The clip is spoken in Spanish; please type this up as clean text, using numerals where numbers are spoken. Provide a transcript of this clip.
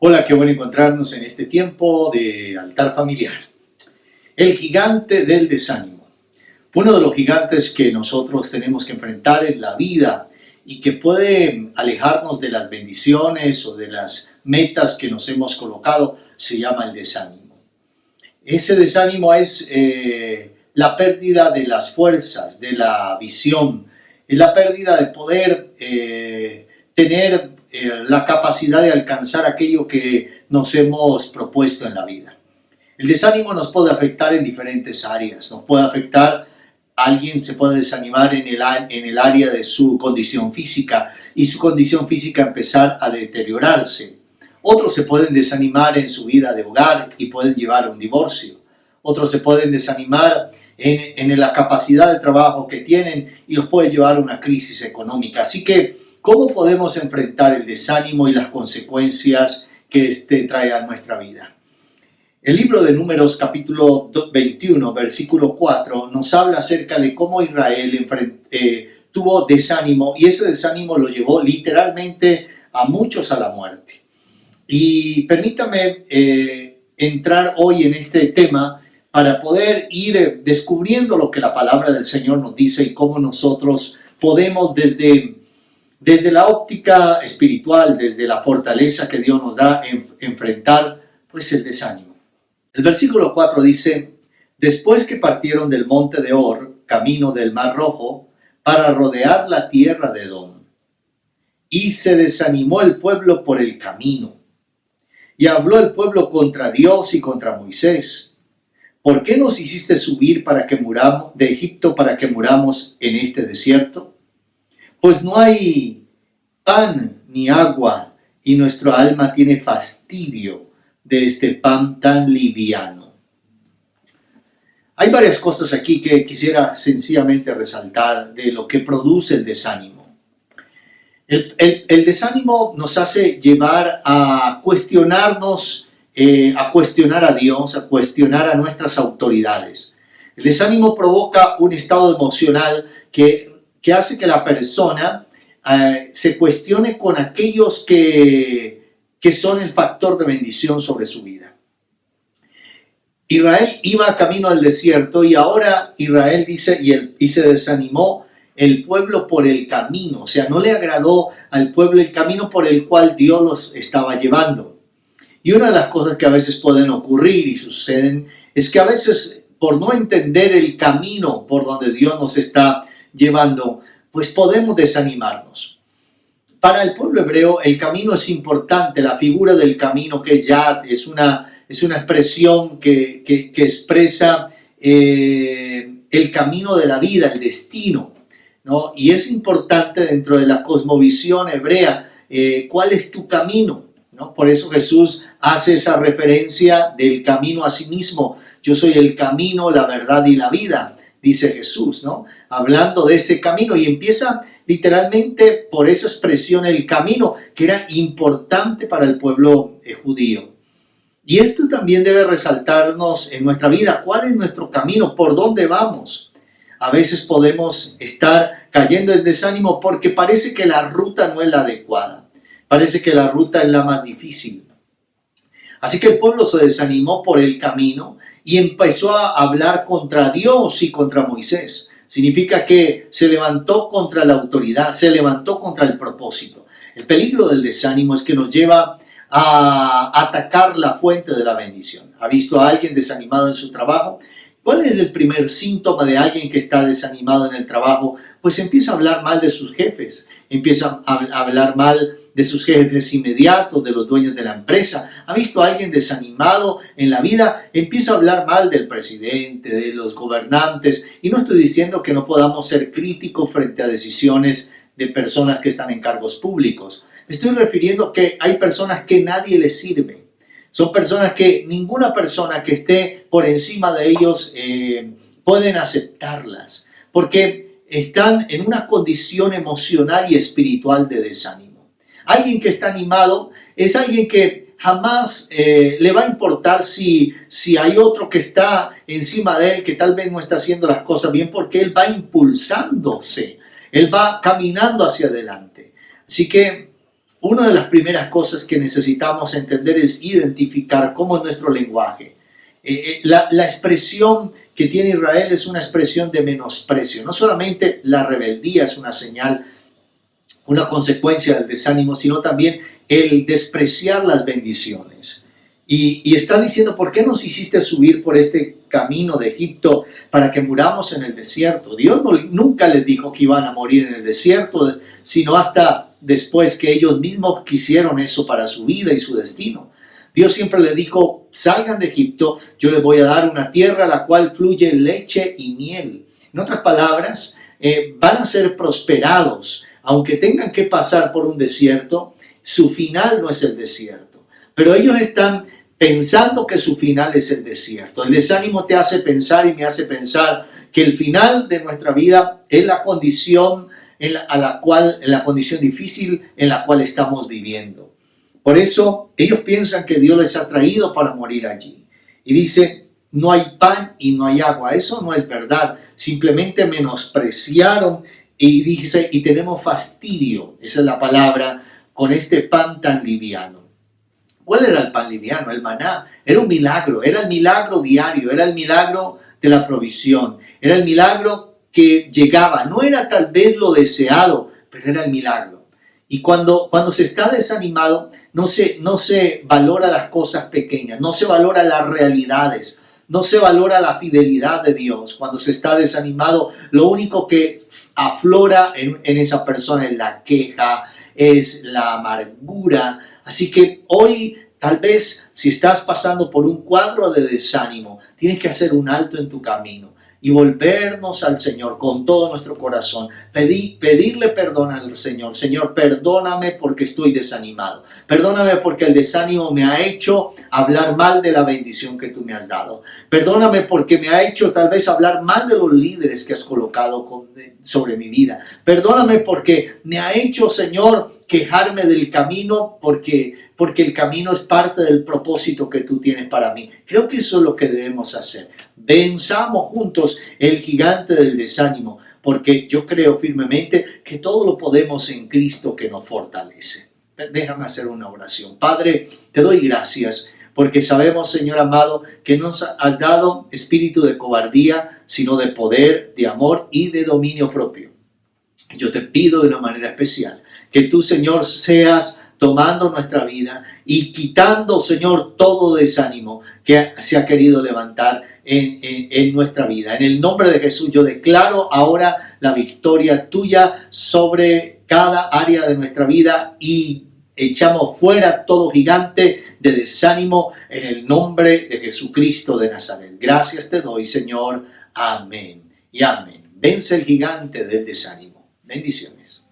Hola, qué bueno encontrarnos en este tiempo de altar familiar. El gigante del desánimo. Uno de los gigantes que nosotros tenemos que enfrentar en la vida y que puede alejarnos de las bendiciones o de las metas que nos hemos colocado se llama el desánimo. Ese desánimo es la pérdida de las fuerzas, de la visión, es la pérdida de poder tener la capacidad de alcanzar aquello que nos hemos propuesto en la vida. El desánimo nos puede afectar en diferentes áreas. Nos puede afectar, alguien se puede desanimar en el área de su condición física y su condición física empezar a deteriorarse. Otros se pueden desanimar en su vida de hogar y pueden llevar a un divorcio. Otros se pueden desanimar en la capacidad de trabajo que tienen y los puede llevar a una crisis económica. Así que, ¿cómo podemos enfrentar el desánimo y las consecuencias que este trae a nuestra vida? El libro de Números capítulo 21, versículo 4, nos habla acerca de cómo Israel tuvo desánimo y ese desánimo lo llevó literalmente a muchos a la muerte. Y permítame entrar hoy en este tema para poder ir descubriendo lo que la palabra del Señor nos dice y cómo nosotros podemos desde la óptica espiritual, desde la fortaleza que Dios nos da, enfrentar pues el desánimo. El versículo 4 dice: después que partieron del monte de Or, camino del Mar Rojo, para rodear la tierra de Edom, y se desanimó el pueblo por el camino, y habló el pueblo contra Dios y contra Moisés: ¿por qué nos hiciste subir de Egipto para que muramos en este desierto? Pues no hay pan ni agua, y nuestra alma tiene fastidio de este pan tan liviano. Hay varias cosas aquí que quisiera sencillamente resaltar de lo que produce el desánimo. El desánimo nos hace llevar a cuestionarnos, a cuestionar a Dios, a cuestionar a nuestras autoridades. El desánimo provoca un estado emocional que hace que la persona se cuestione con aquellos que son el factor de bendición sobre su vida. Israel iba camino al desierto y ahora Israel dice, y se desanimó el pueblo por el camino. O sea, no le agradó al pueblo el camino por el cual Dios los estaba llevando. Y una de las cosas que a veces pueden ocurrir y suceden es que a veces, por no entender el camino por donde Dios nos está llevando, pues podemos desanimarnos. Para el pueblo hebreo el camino es importante. La figura del camino, que Yad, es una expresión que expresa el camino de la vida, el destino, ¿no? Y es importante dentro de la cosmovisión hebrea cuál es tu camino, ¿no? Por eso Jesús hace esa referencia del camino a sí mismo. Yo soy el camino, la verdad y la vida, dice Jesús, ¿no? Hablando de ese camino, y empieza literalmente por esa expresión, el camino, que era importante para el pueblo judío. Y esto también debe resaltarnos en nuestra vida. ¿Cuál es nuestro camino? ¿Por dónde vamos? A veces podemos estar cayendo en desánimo porque parece que la ruta no es la adecuada. Parece que la ruta es la más difícil. Así que el pueblo se desanimó por el camino y empezó a hablar contra Dios y contra Moisés. Significa que se levantó contra la autoridad, se levantó contra el propósito. El peligro del desánimo es que nos lleva a atacar la fuente de la bendición. ¿Ha visto a alguien desanimado en su trabajo? ¿Cuál es el primer síntoma de alguien que está desanimado en el trabajo? Pues empieza a hablar mal de sus jefes, empieza a hablar mal de sus jefes inmediatos, de los dueños de la empresa. ¿Ha visto a alguien desanimado en la vida? Empieza a hablar mal del presidente, de los gobernantes. Y no estoy diciendo que no podamos ser críticos frente a decisiones de personas que están en cargos públicos. Me estoy refiriendo a que hay personas que nadie les sirve. Son personas que ninguna persona que esté por encima de ellos pueden aceptarlas, porque están en una condición emocional y espiritual de desánimo. Alguien que está animado es alguien que jamás le va a importar si hay otro que está encima de él, que tal vez no está haciendo las cosas bien, porque él va impulsándose, él va caminando hacia adelante. Así que una de las primeras cosas que necesitamos entender es identificar cómo es nuestro lenguaje. La expresión que tiene Israel es una expresión de menosprecio. No solamente la rebeldía es una señal, una consecuencia del desánimo, sino también el despreciar las bendiciones. Y está diciendo, ¿por qué nos hiciste subir por este camino de Egipto para que muramos en el desierto? Dios nunca les dijo que iban a morir en el desierto, sino hasta después que ellos mismos quisieron eso para su vida y su destino. Dios siempre les dijo, salgan de Egipto, yo les voy a dar una tierra a la cual fluye leche y miel. En otras palabras, van a ser prosperados, aunque tengan que pasar por un desierto. Su final no es el desierto, pero ellos están pensando que su final es el desierto. El desánimo te hace pensar y me hace pensar que el final de nuestra vida es la condición la condición difícil en la cual estamos viviendo. Por eso ellos piensan que Dios les ha traído para morir allí. Y dice, no hay pan y no hay agua. Eso no es verdad. Simplemente menospreciaron y dice, y tenemos fastidio. Esa es la palabra, con este pan tan liviano. ¿Cuál era el pan liviano? El maná. Era un milagro. Era el milagro diario. Era el milagro de la provisión. Era el milagro que llegaba. No era tal vez lo deseado, pero era el milagro. Y cuando se está desanimado, no se valora las cosas pequeñas, no se valora las realidades, no se valora la fidelidad de Dios. Cuando se está desanimado, lo único que aflora en esa persona es la queja, es la amargura. Así que hoy, tal vez, si estás pasando por un cuadro de desánimo, tienes que hacer un alto en tu camino y volvernos al Señor con todo nuestro corazón. Pedirle perdón al Señor. Señor, perdóname porque estoy desanimado. Perdóname porque el desánimo me ha hecho hablar mal de la bendición que tú me has dado. Perdóname porque me ha hecho tal vez hablar mal de los líderes que has colocado sobre mi vida. Perdóname porque me ha hecho, Señor, quejarme del camino porque el camino es parte del propósito que tú tienes para mí. Creo que eso es lo que debemos hacer. Venzamos juntos el gigante del desánimo, porque yo creo firmemente que todo lo podemos en Cristo que nos fortalece. Déjame hacer una oración. Padre, te doy gracias porque sabemos, Señor amado, que no nos has dado espíritu de cobardía, sino de poder, de amor y de dominio propio. Yo te pido de una manera especial que tú, Señor, seas tomando nuestra vida y quitando, Señor, todo desánimo que se ha querido levantar en nuestra vida. En el nombre de Jesús yo declaro ahora la victoria tuya sobre cada área de nuestra vida y echamos fuera todo gigante de desánimo en el nombre de Jesucristo de Nazaret. Gracias te doy, Señor. Amén y amén. Vence el gigante del desánimo. Bendiciones.